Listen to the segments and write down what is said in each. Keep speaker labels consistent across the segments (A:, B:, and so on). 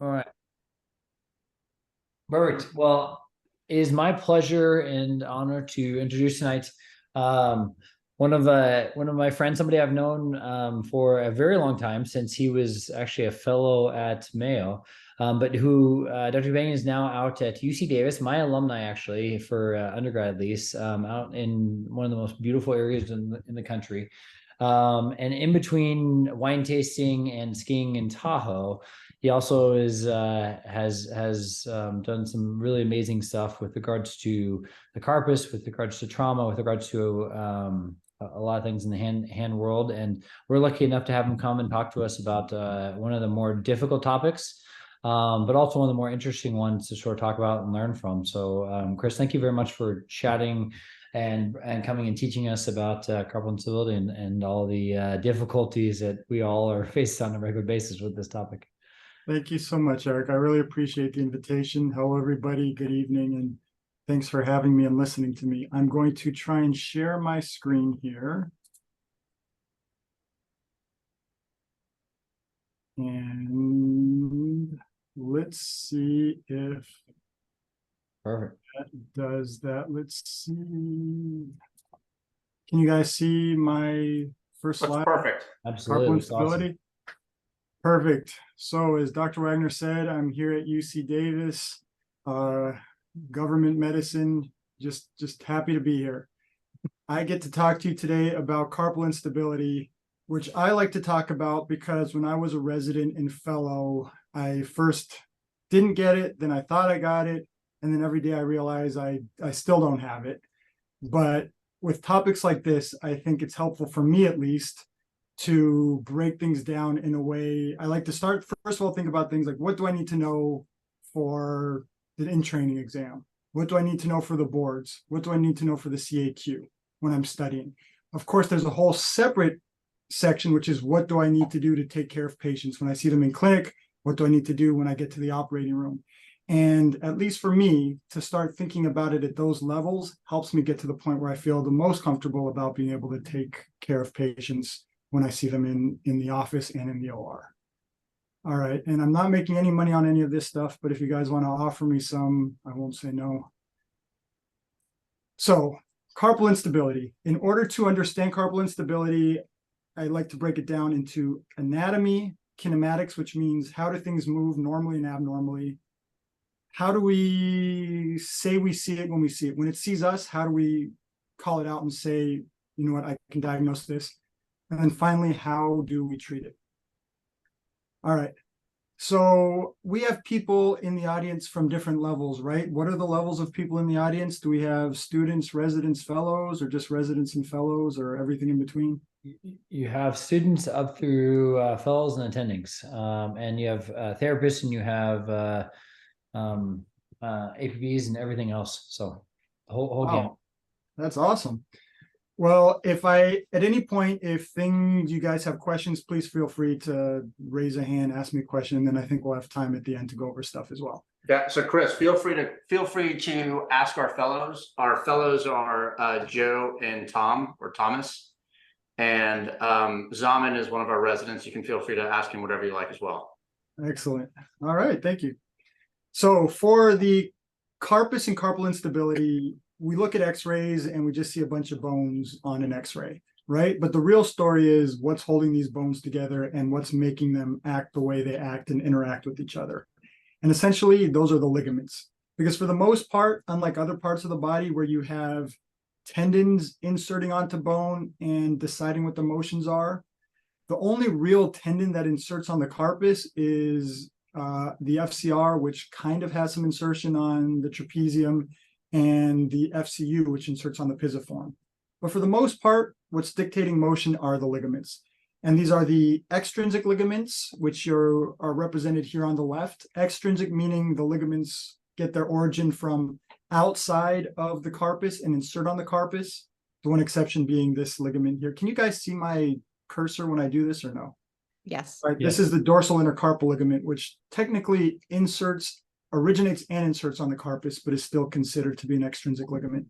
A: All right. Perfect. Well, it is my pleasure and honor to introduce tonight um, one of my friends, somebody I've known for a very long time since he was actually a fellow at Mayo, but who Dr. Bayne is now out at UC Davis, my alumni actually for undergrad at least, out in one of the most beautiful areas in the country. And in between wine tasting and skiing in Tahoe, he also has done some really amazing stuff with regards to the carpus, with regards to trauma, with regards to a lot of things in the hand world. And we're lucky enough to have him come and talk to us about one of the more difficult topics, but also one of the more interesting ones to sort of talk about and learn from. So, Chris, thank you very much for chatting and coming and teaching us about carpal instability and all the difficulties that we all are faced on a regular basis with this topic.
B: Thank you so much, Eric. I really appreciate the invitation. Hello, everybody. Good evening, and thanks for having me and listening to me. I'm going to try and share my screen here. And let's see if
A: Perfect.
B: that does that. Let's see. Can you guys see my first slide?
C: That's perfect.
A: Absolutely.
B: Carpal instability. Awesome. Perfect. So as Dr. Wagner said, I'm here at UC Davis, government medicine, just happy to be here. I get to talk to you today about carpal instability, which I like to talk about because when I was a resident and fellow, I first didn't get it, then I thought I got it, and then every day I realize I still don't have it. But with topics like this, I think it's helpful for me at least to break things down in a way. I like to start, first of all, think about things like, what do I need to know for the in-training exam? What do I need to know for the boards? What do I need to know for the CAQ when I'm studying? Of course, there's a whole separate section, which is what do I need to do to take care of patients when I see them in clinic? What do I need to do when I get to the operating room? And at least for me, to start thinking about it at those levels helps me get to the point where I feel the most comfortable about being able to take care of patients when I see them in the office and in the OR. All right, and I'm not making any money on any of this stuff, but if you guys want to offer me some, I won't say no. So, carpal instability. In order to understand carpal instability, I like to break it down into anatomy, kinematics, which means how do things move normally and abnormally. How do we say we see it when we see it? When it sees us, how do we call it out and say, you know what, I can diagnose this? And then finally, how do we treat it? All right. So we have people in the audience from different levels, right? What are the levels of people in the audience? Do we have students, residents, fellows, or just residents and fellows, or everything in between?
A: You have students up through fellows and attendings, and you have therapists, and you have APBs and everything else. So the whole
B: wow,
A: game.
B: That's awesome. Well, if at any point, if you guys have questions, please feel free to raise a hand, ask me a question, and then I think we'll have time at the end to go over stuff as well.
C: Yeah. So Chris, feel free to ask our fellows. Our fellows are Joe and Tom or Thomas, and Zaman is one of our residents. You can feel free to ask him whatever you like as well.
B: Excellent. All right. Thank you. So for the carpus and carpal instability, we look at x-rays and we just see a bunch of bones on an x-ray, right? But the real story is what's holding these bones together and what's making them act the way they act and interact with each other. And essentially, those are the ligaments. Because for the most part, unlike other parts of the body where you have tendons inserting onto bone and deciding what the motions are, the only real tendon that inserts on the carpus is the FCR, which kind of has some insertion on the trapezium, and the FCU, which inserts on the pisiform. But for the most part, what's dictating motion are the ligaments. And these are the extrinsic ligaments, which are represented here on the left. Extrinsic meaning the ligaments get their origin from outside of the carpus and insert on the carpus. The one exception being this ligament here. Can you guys see my cursor when I do this or no?
D: Yes.
B: Right.
A: Yes.
B: This is the dorsal intercarpal ligament, which technically originates and inserts on the carpus, but is still considered to be an extrinsic ligament.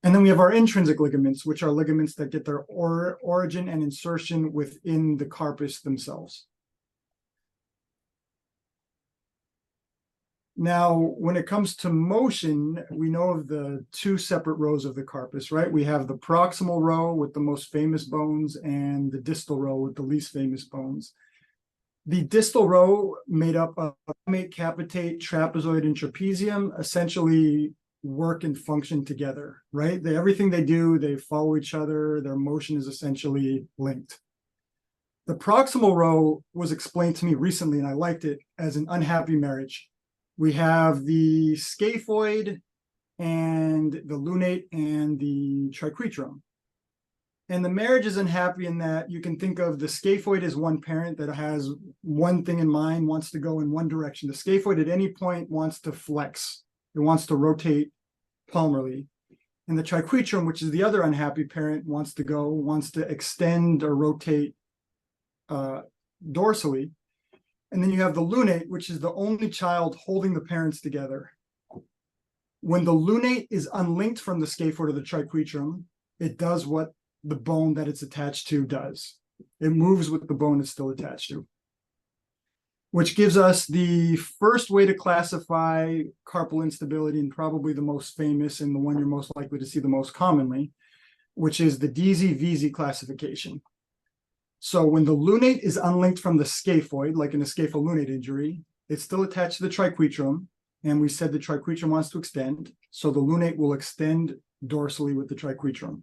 B: And then we have our intrinsic ligaments, which are ligaments that get their origin and insertion within the carpus themselves. Now, when it comes to motion, we know of the two separate rows of the carpus, right? We have the proximal row with the most famous bones and the distal row with the least famous bones. The distal row, made up of primate, capitate, trapezoid, and trapezium, essentially work and function together, right? Everything they do, they follow each other. Their motion is essentially linked. The proximal row was explained to me recently, and I liked it, as an unhappy marriage. We have the scaphoid and the lunate and the triquetrum. And the marriage is unhappy in that you can think of the scaphoid as one parent that has one thing in mind, wants to go in one direction. The scaphoid at any point wants to flex. It wants to rotate palmarly. And the triquetrum, which is the other unhappy parent, wants to extend or rotate dorsally. And then you have the lunate, which is the only child holding the parents together. When the lunate is unlinked from the scaphoid or the triquetrum, it does what the bone that it's attached to does. It moves with the bone it's still attached to. Which gives us the first way to classify carpal instability, and probably the most famous and the one you're most likely to see the most commonly, which is the DZ-VZ classification. So when the lunate is unlinked from the scaphoid, like in a scapholunate injury, it's still attached to the triquetrum, and we said the triquetrum wants to extend, so the lunate will extend dorsally with the triquetrum.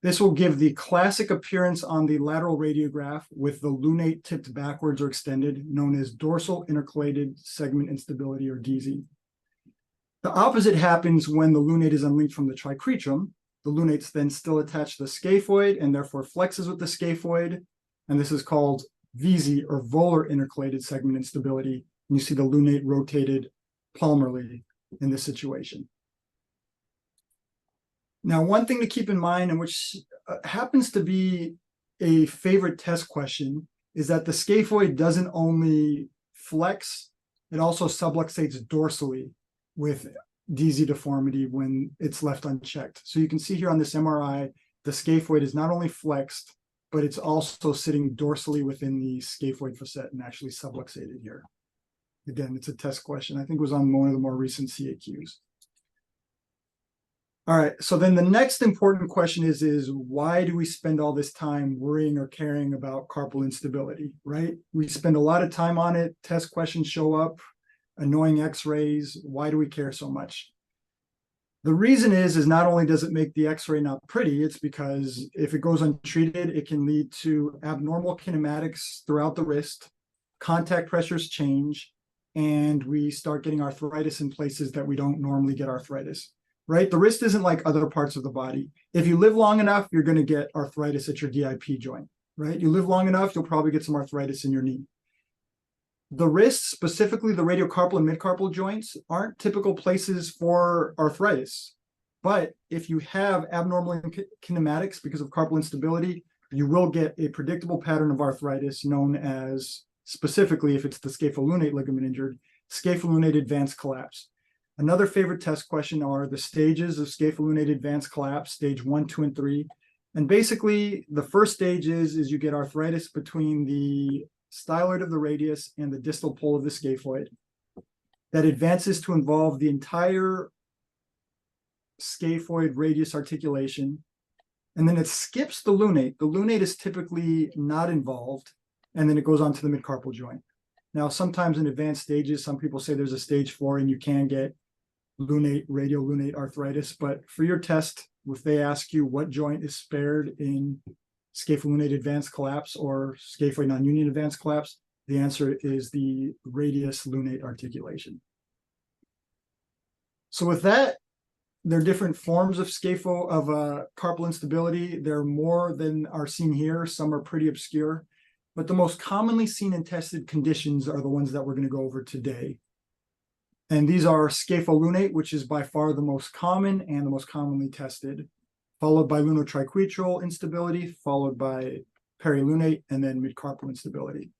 B: This will give the classic appearance on the lateral radiograph with the lunate tipped backwards or extended, known as dorsal intercalated segment instability, or DZ. The opposite happens when the lunate is unlinked from the triquetrum. The lunate's then still attached to the scaphoid and therefore flexes with the scaphoid. And this is called VZ, or volar intercalated segment instability. And you see the lunate rotated palmarly in this situation. Now, one thing to keep in mind, and which happens to be a favorite test question, is that the scaphoid doesn't only flex, it also subluxates dorsally with DZ deformity when it's left unchecked. So you can see here on this MRI, the scaphoid is not only flexed, but it's also sitting dorsally within the scaphoid facet and actually subluxated here. Again, it's a test question. I think it was on one of the more recent CAQs. All right, so then the next important question is why do we spend all this time worrying or caring about carpal instability, right? We spend a lot of time on it, test questions show up, annoying x-rays. Why do we care so much? The reason is not only does it make the x-ray not pretty, it's because if it goes untreated, it can lead to abnormal kinematics throughout the wrist, contact pressures change, and we start getting arthritis in places that we don't normally get arthritis. Right? The wrist isn't like other parts of the body. If you live long enough, you're going to get arthritis at your DIP joint, right? You live long enough, you'll probably get some arthritis in your knee. The wrists, specifically the radiocarpal and midcarpal joints, aren't typical places for arthritis. But if you have abnormal kinematics because of carpal instability, you will get a predictable pattern of arthritis known as, specifically if it's the scapholunate ligament injured, scapholunate advanced collapse. Another favorite test question are the stages of scapholunate advanced collapse, stage 1, 2, and 3. And basically, the first stage is you get arthritis between the styloid of the radius and the distal pole of the scaphoid. That advances to involve the entire scaphoid radius articulation. And then it skips the lunate. The lunate is typically not involved. And then it goes on to the midcarpal joint. Now, sometimes in advanced stages, some people say there's a stage 4 and you can get lunate, radiolunate arthritis. But for your test, if they ask you what joint is spared in scapholunate advanced collapse or scaphoid non-union advanced collapse, the answer is the radius lunate articulation. So with that, there are different forms of carpal instability. There are more than are seen here. Some are pretty obscure. But the most commonly seen and tested conditions are the ones that we're going to go over today. And these are scapholunate, which is by far the most common and the most commonly tested, followed by lunotriquetral instability, followed by perilunate, and then midcarpal instability,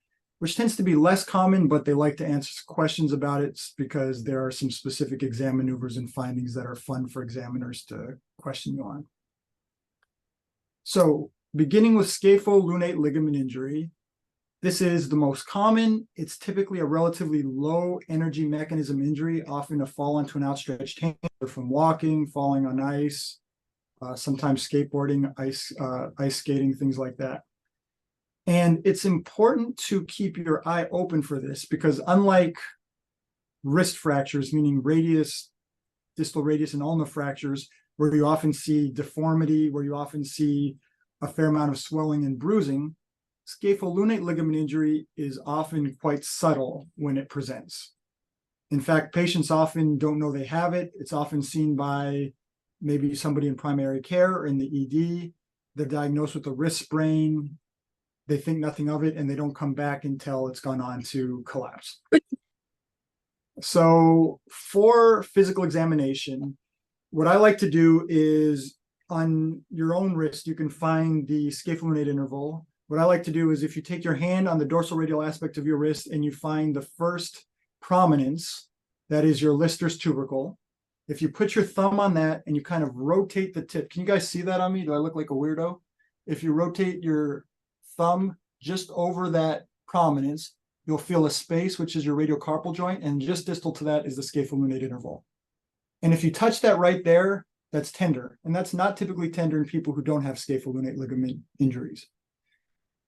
B: which tends to be less common, but they like to answer questions about it because there are some specific exam maneuvers and findings that are fun for examiners to question you on. So beginning with scapholunate ligament injury, This is the most common. It's typically a relatively low energy mechanism injury, often a fall onto an outstretched hand or from walking, falling on ice, sometimes skateboarding, ice skating, things like that. And it's important to keep your eye open for this because unlike wrist fractures, meaning radius, distal radius, and ulna fractures, where you often see deformity, where you often see a fair amount of swelling and bruising, scapholunate ligament injury is often quite subtle when it presents. In fact, patients often don't know they have it. It's often seen by maybe somebody in primary care or in the ED. They're diagnosed with a wrist sprain. They think nothing of it, and they don't come back until it's gone on to collapse. So for physical examination, what I like to do is on your own wrist, you can find the scapholunate interval. What I like to do is if you take your hand on the dorsal radial aspect of your wrist and you find the first prominence, that is your Lister's tubercle. If you put your thumb on that and you kind of rotate the tip, can you guys see that on me? Do I look like a weirdo? If you rotate your thumb just over that prominence, you'll feel a space, which is your radiocarpal joint, and just distal to that is the scapholunate interval. And if you touch that right there, that's tender. And that's not typically tender in people who don't have scapholunate ligament injuries.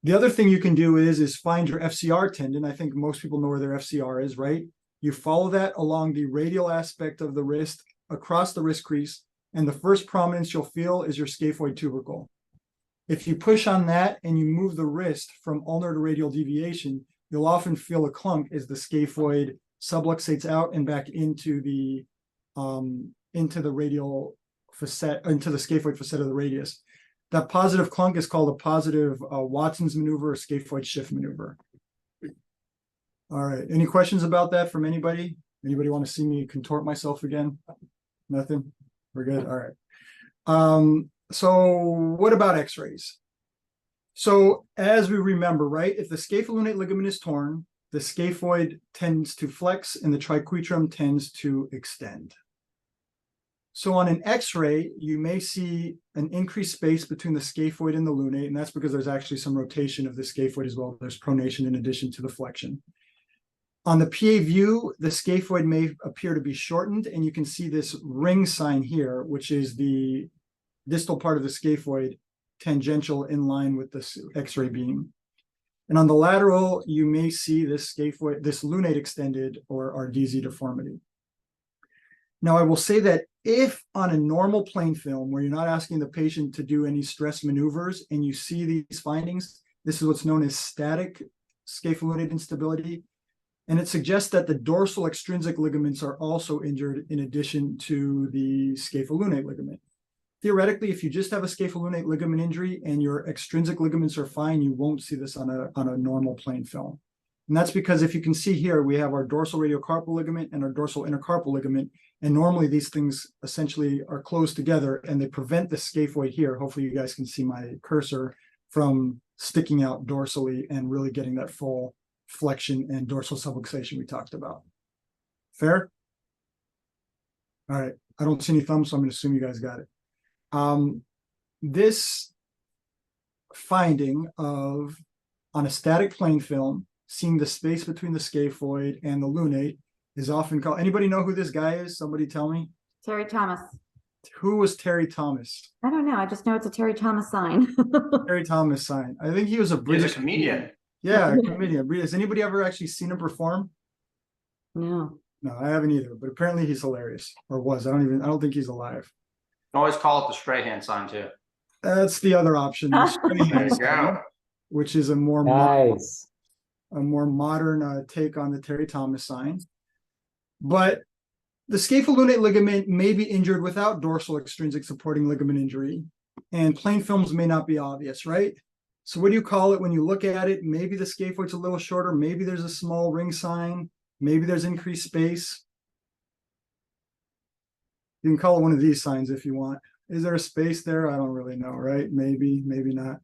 B: The other thing you can do is find your FCR tendon. I think most people know where their FCR is, right? You follow that along the radial aspect of the wrist, across the wrist crease, and the first prominence you'll feel is your scaphoid tubercle. If you push on that and you move the wrist from ulnar to radial deviation, you'll often feel a clunk as the scaphoid subluxates out and back into the radial facet, into the scaphoid facet of the radius. That positive clunk is called a positive Watson's maneuver or scaphoid shift maneuver. All right, any questions about that from anybody? Anybody want to see me contort myself again? Nothing? We're good, all right. So what about x-rays? So as we remember, right, if the scapholunate ligament is torn, the scaphoid tends to flex and the triquetrum tends to extend. So on an x-ray, you may see an increased space between the scaphoid and the lunate, and that's because there's actually some rotation of the scaphoid as well. There's pronation in addition to the flexion. On the PA view, the scaphoid may appear to be shortened, and you can see this ring sign here, which is the distal part of the scaphoid tangential in line with this x-ray beam. And on the lateral, you may see this scaphoid, this lunate extended or RDZ deformity. Now, I will say that if on a normal plain film where you're not asking the patient to do any stress maneuvers and you see these findings, this is what's known as static scapholunate instability. And it suggests that the dorsal extrinsic ligaments are also injured in addition to the scapholunate ligament. Theoretically, if you just have a scapholunate ligament injury and your extrinsic ligaments are fine, you won't see this on a normal plain film. And that's because if you can see here, we have our dorsal radiocarpal ligament and our dorsal intercarpal ligament. And normally these things essentially are closed together and they prevent the scaphoid here. Hopefully you guys can see my cursor from sticking out dorsally and really getting that full flexion and dorsal subluxation we talked about. Fair? All right. I don't see any thumbs, so I'm going to assume you guys got it. This finding of, on a static plane film, seeing the space between the scaphoid and the lunate is often called, anybody know who this guy is? Somebody tell me.
D: Terry Thomas.
B: Who was Terry Thomas?
D: I don't know. I just know it's a Terry Thomas sign.
B: Terry Thomas sign. I think he was a British
C: He's a comedian.
B: Yeah, a comedian. Has anybody ever actually seen him perform?
D: No.
B: No, I haven't either, but apparently he's hilarious, or was. I don't think he's alive.
C: Always call it the Strahan sign too.
B: That's the other option,
C: There you go.
B: which is a more
A: Nice.
B: modern take on the Terry Thomas sign. But the scapholunate ligament may be injured without dorsal extrinsic supporting ligament injury, and plain films may not be obvious, right? So what do you call it when you look at it? Maybe the scaphoid's a little shorter, maybe there's a small ring sign, maybe there's increased space. You can call it one of these signs if you want. Is there a space there? I don't really know, right? Maybe, maybe not.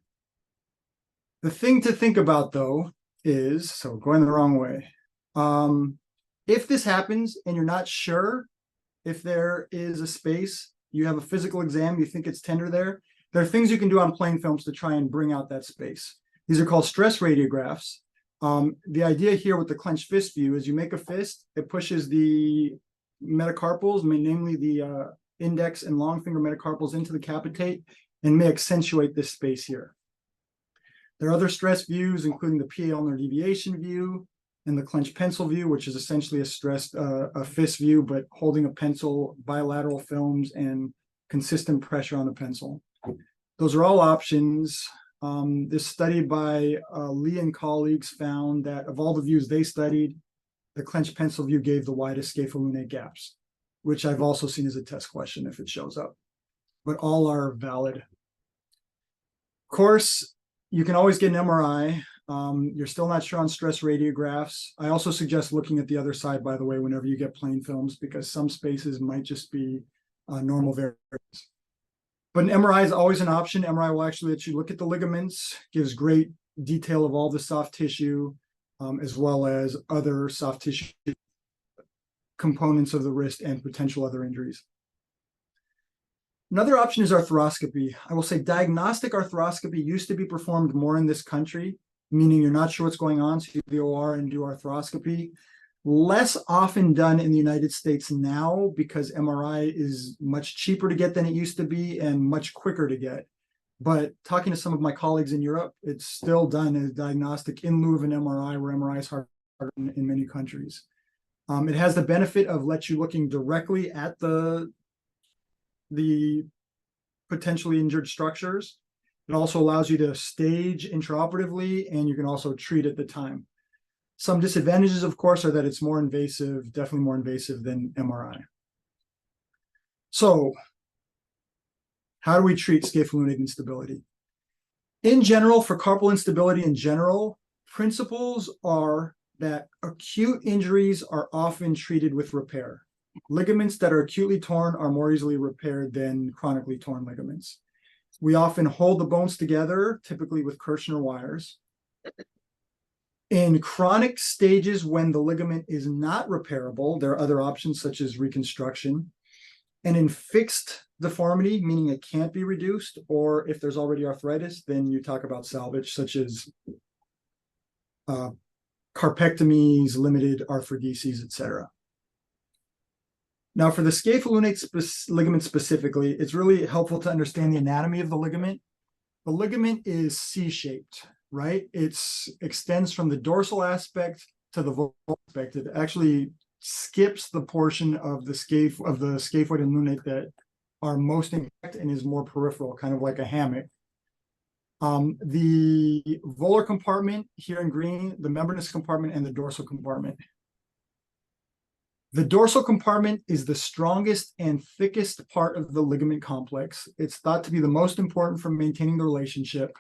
B: The thing to think about though is, so going the wrong way. If this happens and you're not sure if there is a space, you have a physical exam, you think it's tender there are things you can do on plain films to try and bring out that space. These are called stress radiographs. The idea here with the clenched fist view is you make a fist, it pushes the metacarpals, namely the index and long finger metacarpals into the capitate and may accentuate this space here. There are other stress views, including the PA ulnar deviation view and the clenched pencil view, which is essentially a stressed a fist view, but holding a pencil, bilateral films, and consistent pressure on the pencil. Those are all options. This study by Lee and colleagues found that of all the views they studied, the clenched pencil view gave the widest scapholunate gaps, which I've also seen as a test question if it shows up, but all are valid. Of course, you can always get an MRI. You're still not sure on stress radiographs. I also suggest looking at the other side, by the way, whenever you get plain films, because some spaces might just be normal variations. But an MRI is always an option. MRI will actually let you look at the ligaments, gives great detail of all the soft tissue, as well as other soft tissue components of the wrist and potential other injuries. Another option is arthroscopy. I will say diagnostic arthroscopy used to be performed more in this country, meaning you're not sure what's going on, so you do the OR and do arthroscopy. Less often done in the United States now because MRI is much cheaper to get than it used to be and much quicker to get. But talking to some of my colleagues in Europe, it's still done as diagnostic in lieu of an MRI, where MRI is hard in many countries. It has the benefit of let you looking directly at the potentially injured structures. It also allows you to stage intraoperatively, and you can also treat at the time. Some disadvantages, of course, are that it's more invasive, definitely more invasive than MRI. So, how do we treat scapholunate instability? In general, for carpal instability in general, principles are that acute injuries are often treated with repair. Ligaments that are acutely torn are more easily repaired than chronically torn ligaments. We often hold the bones together, typically with Kirschner wires. In chronic stages, when the ligament is not repairable, there are other options such as reconstruction. And in fixed deformity, meaning it can't be reduced, or if there's already arthritis, then you talk about salvage, such as carpectomies, limited arthrodeses, etc. Now, for the scapholunate ligament specifically, it's really helpful to understand the anatomy of the ligament. The ligament is C-shaped, right? It extends from the dorsal aspect to the volar aspect. It actually skips the portion of the scaphoid and lunate that are most intact and is more peripheral, kind of like a hammock. The volar compartment here in green, the membranous compartment, and the dorsal compartment. The dorsal compartment is the strongest and thickest part of the ligament complex. It's thought to be the most important for maintaining the relationship.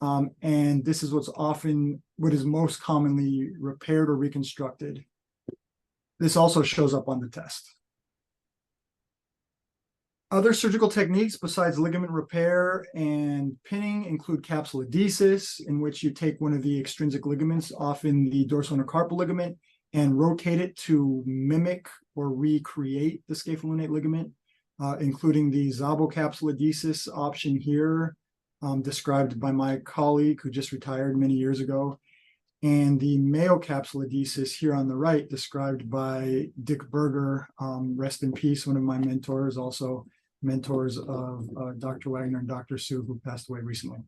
B: And this is what is most commonly repaired or reconstructed. This also shows up on the test. Other surgical techniques besides ligament repair and pinning include capsulodesis, in which you take one of the extrinsic ligaments, often the dorsal intercarpal ligament, and rotate it to mimic or recreate the scapholunate ligament, including the zabocapsulodesis option here, described by my colleague who just retired many years ago, and the mayocapsulodesis here on the right, described by Dick Berger, rest in peace, one of my mentors, also mentors of Dr. Wagner and Dr. Sue, who passed away recently.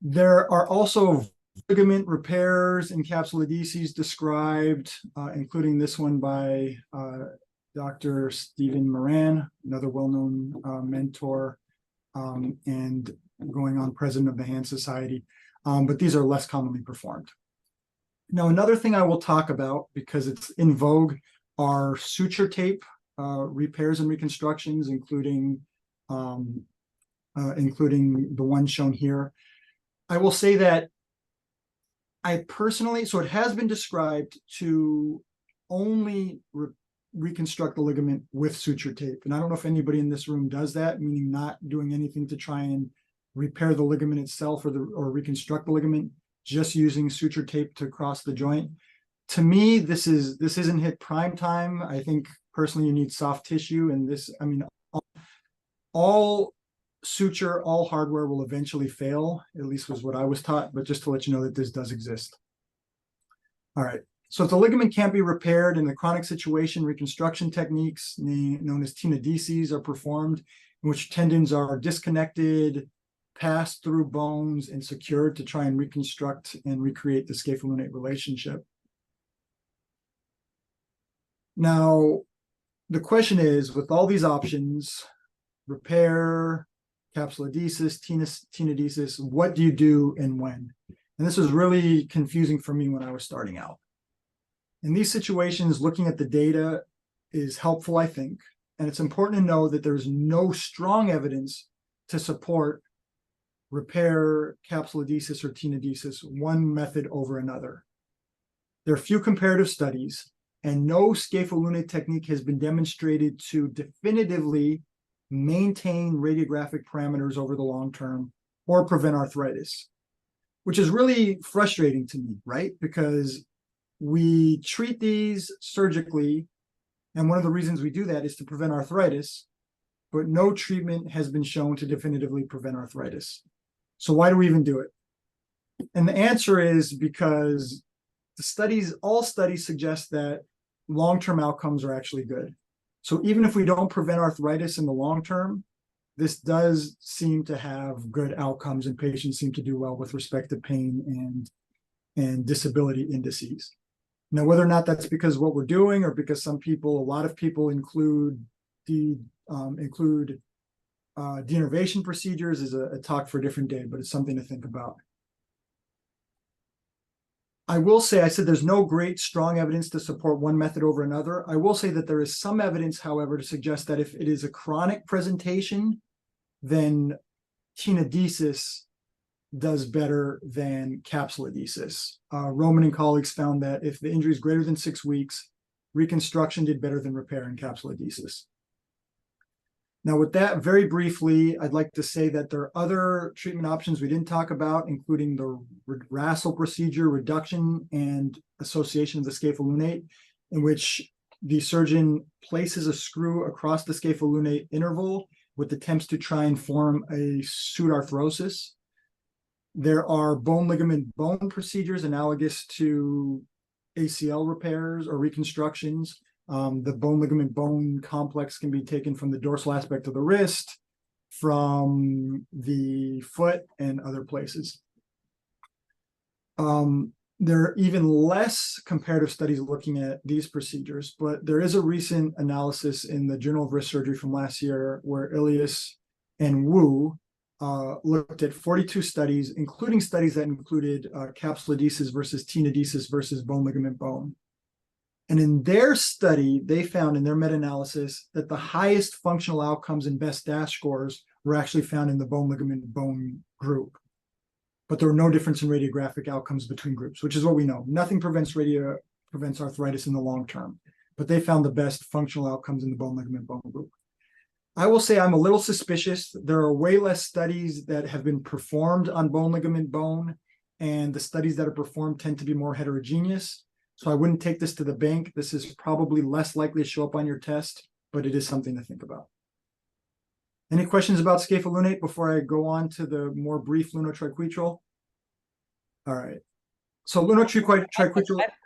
B: There are also ligament repairs and capsulodeses described, including this one by Dr. Stephen Moran, another well-known mentor, and going on president of the Hand Society, but these are less commonly performed. Now, another thing I will talk about, because it's in vogue, are suture tape repairs and reconstructions, including the one shown here. I will say that I personally, so it has been described to only reconstruct the ligament with suture tape. And I don't know if anybody in this room does that, meaning not doing anything to try and repair the ligament itself or reconstruct the ligament, just using suture tape to cross the joint. To me, this isn't hit prime time. I think personally you need soft tissue, and this, I mean, all suture, all hardware will eventually fail, at least was what I was taught, but just to let you know that this does exist. All right. So if the ligament can't be repaired in the chronic situation, reconstruction techniques known as tenodeses are performed, in which tendons are disconnected, passed through bones, and secured to try and reconstruct and recreate the scapholunate relationship. Now, the question is, with all these options, repair, capsulodesis, tenodesis, what do you do and when? And this was really confusing for me when I was starting out. In these situations, looking at the data is helpful, I think. And it's important to know that there's no strong evidence to support repair, capsulodesis, or tenodesis, one method over another. There are few comparative studies, and no scapholunate technique has been demonstrated to definitively maintain radiographic parameters over the long term or prevent arthritis, which is really frustrating to me, right? Because we treat these surgically, and one of the reasons we do that is to prevent arthritis, but no treatment has been shown to definitively prevent arthritis. So why do we even do it? And the answer is because all studies suggest that long-term outcomes are actually good. So even if we don't prevent arthritis in the long term, this does seem to have good outcomes, and patients seem to do well with respect to pain and disability indices. Now, whether or not that's because of what we're doing or because a lot of people include denervation procedures is a talk for a different day, but it's something to think about. I will say, I said there's no great strong evidence to support one method over another. I will say that there is some evidence, however, to suggest that if it is a chronic presentation, then tenodesis does better than capsulodesis. Roman and colleagues found that if the injury is greater than 6 weeks, reconstruction did better than repair in capsulodesis. Now, with that, very briefly, I'd like to say that there are other treatment options we didn't talk about, including the Rassel procedure, reduction and association of the scapholunate, in which the surgeon places a screw across the scapholunate interval with attempts to try and form a pseudarthrosis. There are bone ligament bone procedures analogous to ACL repairs or reconstructions. The bone ligament bone complex can be taken from the dorsal aspect of the wrist, from the foot, and other places. There are even less comparative studies looking at these procedures, but there is a recent analysis in the Journal of Wrist Surgery from last year where Ilias and Wu looked at 42 studies, including studies that included capsulodesis versus tenodesis versus bone ligament bone. And in their study, they found in their meta-analysis that the highest functional outcomes and best DASH scores were actually found in the bone ligament bone group. But there were no difference in radiographic outcomes between groups, which is what we know. Nothing prevents arthritis in the long term, but they found the best functional outcomes in the bone ligament bone group. I will say I'm a little suspicious. There are way less studies that have been performed on bone ligament bone, and the studies that are performed tend to be more heterogeneous. So I wouldn't take this to the bank. This is probably less likely to show up on your test, but it is something to think about. Any questions about scapholunate before I go on to the more brief lunotriquetral? All right. So lunotriquetral,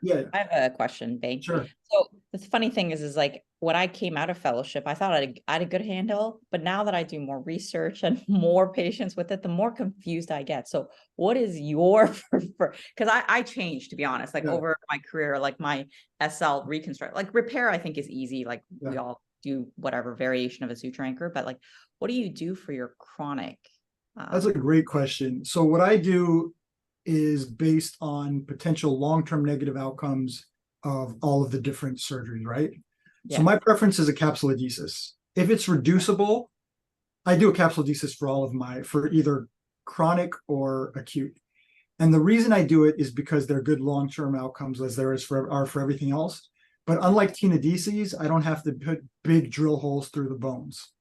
B: yeah.
E: I have a question, Bayne.
B: Sure.
E: So the funny thing is like when I came out of fellowship, I thought I had a good handle, but now that I do more research and more patients with it, the more confused I get. So what is your prefer? Because I changed, to be honest, like over my career, like my SL reconstruct, like repair, I think is easy. Like we all do whatever variation of a suture anchor, but like, what do you do for your chronic?
B: That's a great question. So what I do is based on potential long-term negative outcomes of all of the different surgeries, right? Yeah. So my preference is a capsulodesis. If it's reducible, I do a capsulodesis for either chronic or acute. And the reason I do it is because they're good long-term outcomes as there are for everything else. But unlike tenodeses, I don't have to put big drill holes through the bones.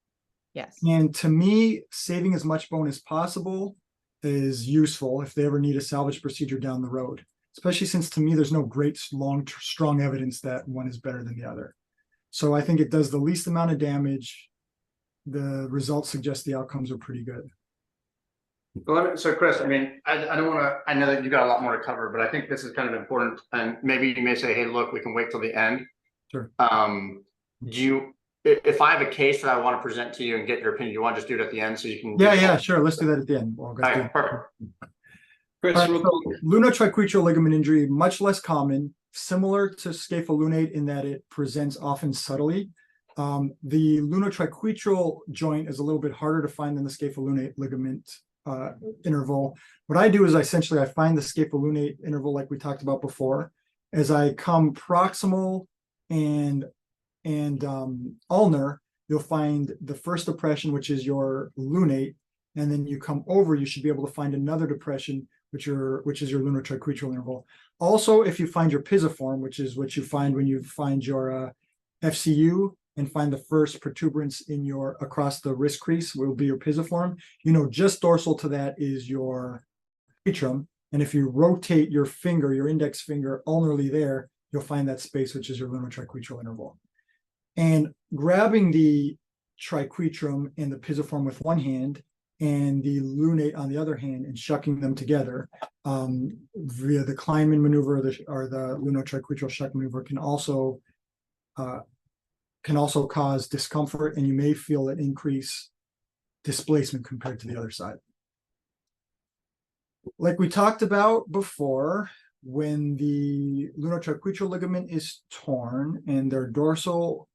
E: Yes.
B: And to me, saving as much bone as possible is useful if they ever need a salvage procedure down the road, especially since to me, there's no great strong evidence that one is better than the other. So I think it does the least amount of damage, the results suggest the outcomes are pretty good.
C: Well, so Chris, I mean, I don't want to, I know that you got a lot more to cover, but I think this is kind of important. And maybe you may say, hey, look, we can wait till the end.
B: Sure.
C: If I have a case that I want to present to you and get your opinion, you want to just do it at the end so you can.
B: Yeah, sure. Let's do that at the end. Well,
C: All right, perfect.
A: Chris,
B: All right,
A: real
B: so
A: quick.
B: lunotriquetral ligament injury, much less common, similar to scapholunate in that it presents often subtly. The lunotriquetral joint is a little bit harder to find than the scapholunate ligament interval. What I do is I find the scapholunate interval like we talked about before. As I come proximal and ulnar, you'll find the first depression, which is your lunate, and then you come over, you should be able to find another depression, which is your lunotriquetral interval. Also, if you find your pisiform, which is what you find when you find your FCU and find the first protuberance in your across the wrist crease, will be your pisiform. You know, just dorsal to that is your atrum, and if you rotate your finger, your index finger ulnarly there, you'll find that space, which is your lunotriquetral interval. And grabbing the triquetrum and the pisiform with one hand and the lunate on the other hand and shucking them together via the Kleinman maneuver or the lunotriquetral shuck maneuver can also cause discomfort, and you may feel an increase displacement compared to the other side. Like we talked about before, when the lunotriquetral ligament is torn and their dorsal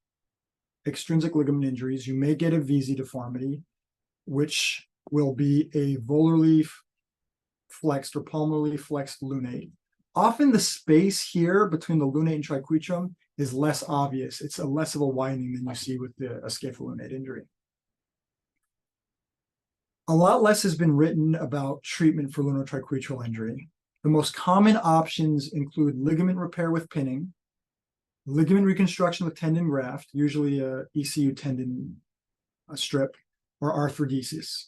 B: extrinsic ligament injuries, you may get a VZ deformity, which will be a volarly flexed or palmarly flexed lunate. Often the space here between the lunate and triquetrum is less obvious. It's less of a widening than you see with the scapholunate injury. A lot less has been written about treatment for lunotriquetral injury. The most common options include ligament repair with pinning, ligament reconstruction with tendon graft, usually a ECU tendon strip, or arthrodesis.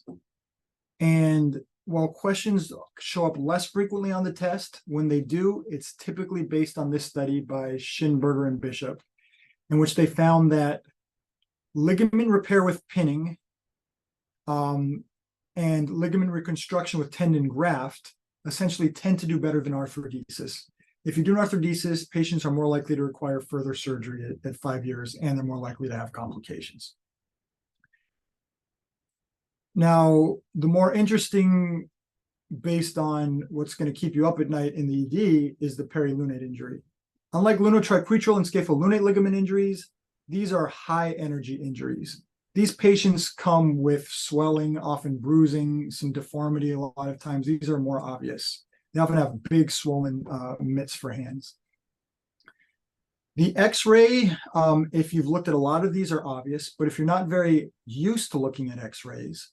B: And while questions show up less frequently on the test, when they do, it's typically based on this study by Schinberger and Bishop, in which they found that ligament repair with pinning and ligament reconstruction with tendon graft essentially tend to do better than arthrodesis. If you do an arthrodesis, patients are more likely to require further surgery at 5 years, and they're more likely to have complications. Now, the more interesting, based on what's going to keep you up at night in the ED, is the perilunate injury. Unlike lunotriquetral and scapholunate ligament injuries, these are high energy injuries. These patients come with swelling, often bruising, some deformity a lot of times. These are more obvious. They often have big swollen mitts for hands. The X-ray, if you've looked at a lot of these, are obvious, but if you're not very used to looking at X-rays,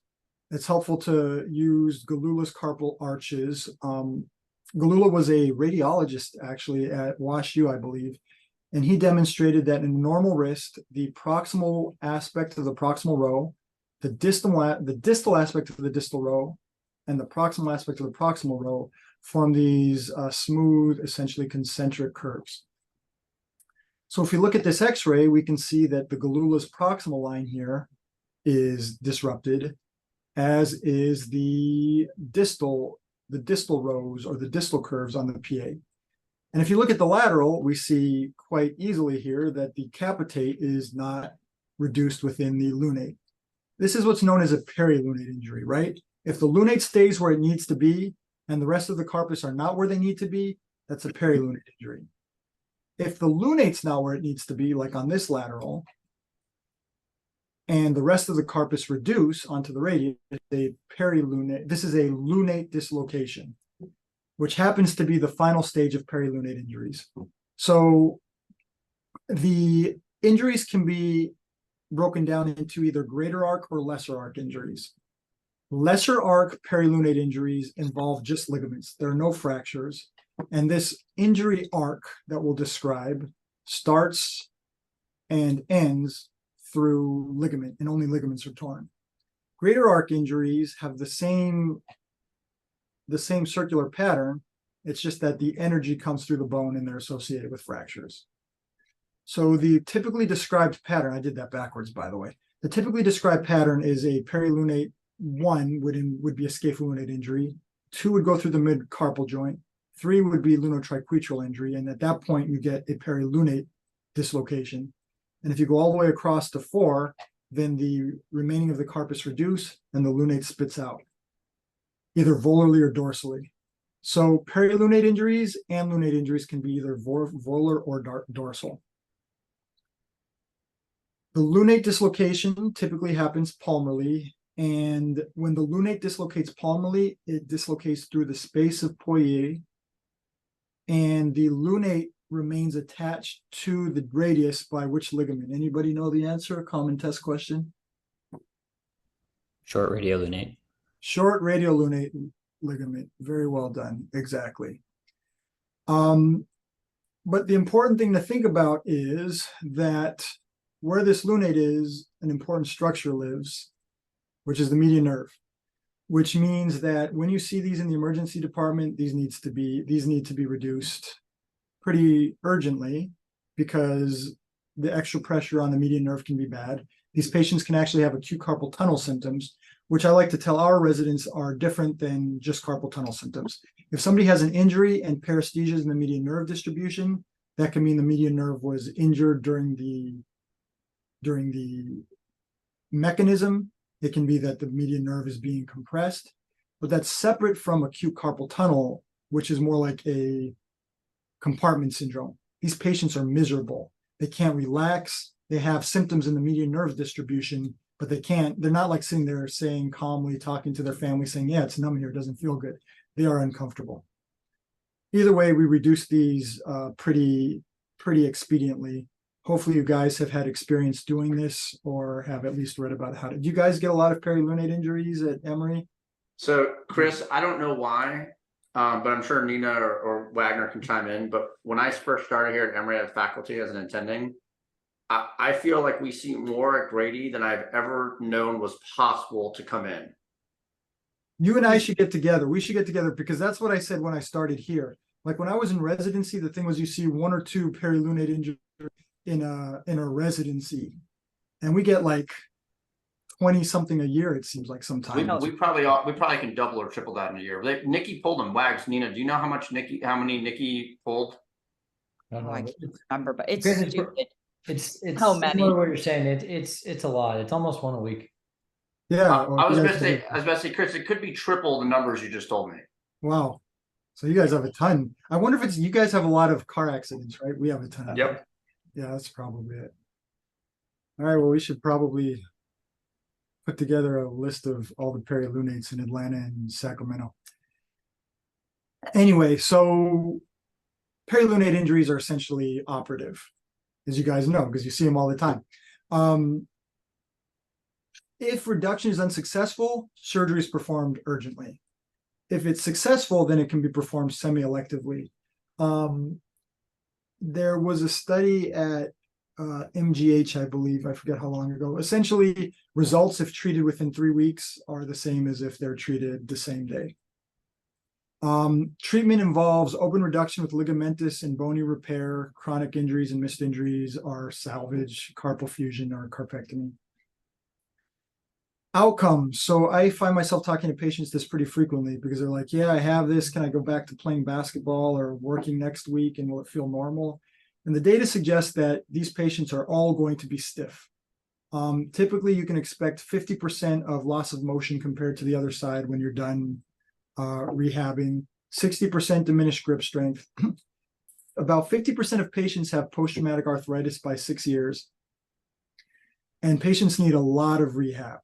B: it's helpful to use Galula's carpal arches. Galula was a radiologist actually at WashU, I believe, and he demonstrated that in a normal wrist, the proximal aspect of the proximal row, the distal aspect of the distal row, and the proximal aspect of the proximal row form these smooth, essentially concentric curves. So if you look at this X-ray, we can see that the Galula's proximal line here is disrupted, as is the distal rows or the distal curves on the PA. And if you look at the lateral, we see quite easily here that the capitate is not reduced within the lunate. This is what's known as a perilunate injury, right? If the lunate stays where it needs to be and the rest of the carpus are not where they need to be, that's a perilunate injury. If the lunate's not where it needs to be, like on this lateral, and the rest of the carpus reduce onto the radius, this is a lunate dislocation, which happens to be the final stage of perilunate injuries. So the injuries can be broken down into either greater arc or lesser arc injuries. Lesser arc perilunate injuries involve just ligaments. There are no fractures. And this injury arc that we'll describe starts and ends through ligament, and only ligaments are torn. Greater arc injuries have the same circular pattern. It's just that the energy comes through the bone and they're associated with fractures. So the typically described pattern, I did that backwards, by the way. The typically described pattern is a perilunate. One would be a scapholunate injury. Two would go through the mid-carpal joint. Three would be lunotriquetral injury. And at that point, you get a perilunate dislocation. And if you go all the way across to four, then the remaining of the carpus reduce and the lunate spits out, either volarly or dorsally. So perilunate injuries and lunate injuries can be either volar or dorsal. The lunate dislocation typically happens palmarly. And when the lunate dislocates palmarly, it dislocates through the space of Poirier. And the lunate remains attached to the radius by which ligament? Anybody know the answer? A common test question.
A: Short radiolunate.
B: Short radiolunate ligament. Very well done. Exactly. But the important thing to think about is that where this lunate is, an important structure lives, which is the median nerve, which means that when you see these in the emergency department, these need to be reduced pretty urgently, because the extra pressure on the median nerve can be bad. These patients can actually have acute carpal tunnel symptoms, which I like to tell our residents are different than just carpal tunnel symptoms. If somebody has an injury and paresthesias in the median nerve distribution, that can mean the median nerve was injured during the mechanism. It can be that the median nerve is being compressed, but that's separate from acute carpal tunnel, which is more like a compartment syndrome. These patients are miserable. They can't relax. They have symptoms in the median nerve distribution, but they're not like sitting there saying calmly, talking to their family, saying, yeah, it's numb here, it doesn't feel good. They are uncomfortable. Either way, we reduce these pretty expediently. Hopefully you guys have had experience doing this or have at least read about how to. Do you guys get a lot of perilunate injuries at Emory?
C: So Chris, I don't know why, but I'm sure Nina or Wagner can chime in. But when I first started here at Emory as faculty, as an attending, I feel like we see more at Grady than I've ever known was possible to come in.
B: You and I should get together. We should get together, because that's what I said when I started here. Like when I was in residency, the thing was you see 1 or 2 perilunate injuries in a residency, and we get like 20 something a year, it seems like sometimes.
C: We probably can double or triple that in a year. Nikki pulled them. Wags, Nina, do you know how many Nikki pulled?
A: I don't
E: Oh, I
A: know.
E: can't remember, but it's
A: Because
E: stupid.
A: It's
E: How many?
A: similar to what you're saying. It's a lot. It's almost one a week.
B: Yeah.
C: I was about to say, Chris, it could be triple the numbers you just told me.
B: Wow. So you guys have a ton. I wonder if you guys have a lot of car accidents, right? We have a ton.
C: Yep.
B: Yeah, that's probably it. All right, well, we should probably put together a list of all the perilunates in Atlanta and Sacramento. Anyway, so perilunate injuries are essentially operative, as you guys know, because you see them all the time. If reduction is unsuccessful, surgery is performed urgently. If it's successful, then it can be performed semi-electively. There was a study at MGH, I believe, I forget how long ago. Essentially, results if treated within 3 weeks are the same as if they're treated the same day. Treatment involves open reduction with ligamentous and bony repair. Chronic injuries and missed injuries are salvage, carpal fusion, or carpectomy. Outcomes. So I find myself talking to patients this pretty frequently, because they're like, yeah, I have this. Can I go back to playing basketball or working next week, and will it feel normal? And the data suggests that these patients are all going to be stiff. Typically, you can expect 50% of loss of motion compared to the other side when you're done rehabbing, 60% diminished grip strength. About 50% of patients have post-traumatic arthritis by 6 years. And patients need a lot of rehab.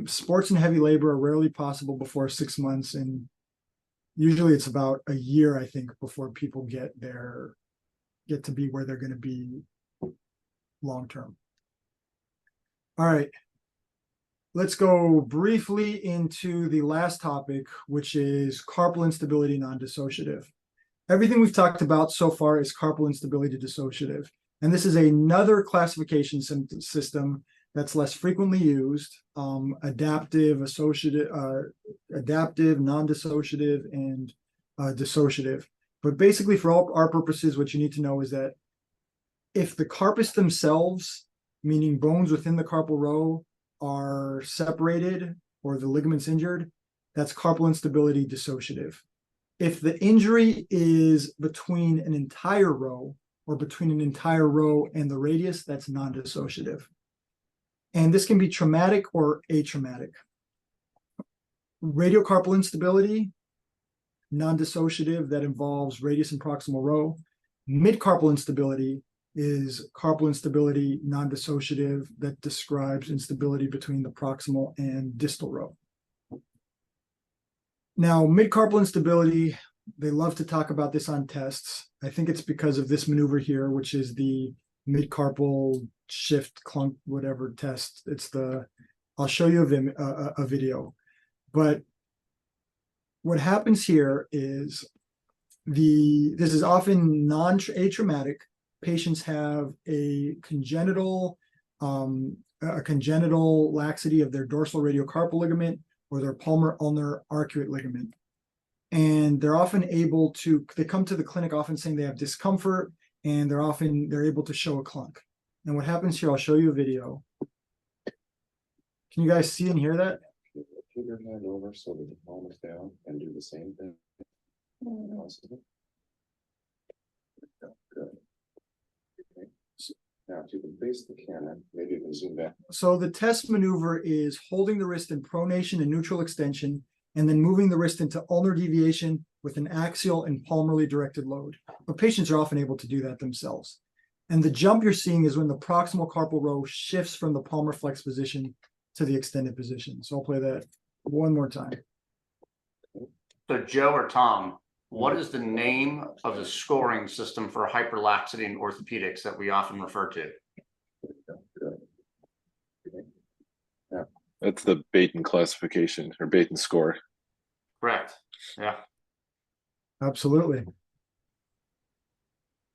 B: Sports and heavy labor are rarely possible before 6 months, and usually it's about a year, I think, before people get to be where they're going to be long term. All right, let's go briefly into the last topic, which is carpal instability non-dissociative. Everything we've talked about so far is carpal instability dissociative, and this is another classification system that's less frequently used: adaptive, associative, adaptive, non-dissociative, and dissociative. But basically, for all our purposes, what you need to know is that if the carpus themselves meaning bones within the carpal row are separated or the ligament's injured, that's carpal instability dissociative. If the injury is between an entire row or between an entire row and the radius, that's non-dissociative. And this can be traumatic or atraumatic. Radiocarpal instability, non-dissociative, that involves radius and proximal row. Midcarpal instability is carpal instability, non-dissociative, that describes instability between the proximal and distal row. Now, midcarpal instability, they love to talk about this on tests. I think it's because of this maneuver here, which is the midcarpal shift clunk, whatever test. It's the, I'll show you a video. But what happens here is this is often non-atraumatic. Patients have a congenital laxity of their dorsal radiocarpal ligament or their palmar ulnar arcuate ligament. And they're often able to, they come to the clinic often saying they have discomfort, and they're able to show a clunk. And what happens here, I'll show you a video. Can you guys see and hear that?
F: Put your hand over so that the palm is down and do the same thing. Good. Okay. Now, if you can face the camera, maybe you can zoom back.
B: So the test maneuver is holding the wrist in pronation and neutral extension, and then moving the wrist into ulnar deviation with an axial and palmarly directed load. But patients are often able to do that themselves. And the jump you're seeing is when the proximal carpal row shifts from the palmar flex position to the extended position. So I'll play that one more time.
C: So Joe or Tom, what is the name of the scoring system for hyperlaxity in orthopedics that we often refer to?
F: That's the Bayne classification or Bayne score.
C: Correct. Yeah.
B: Absolutely.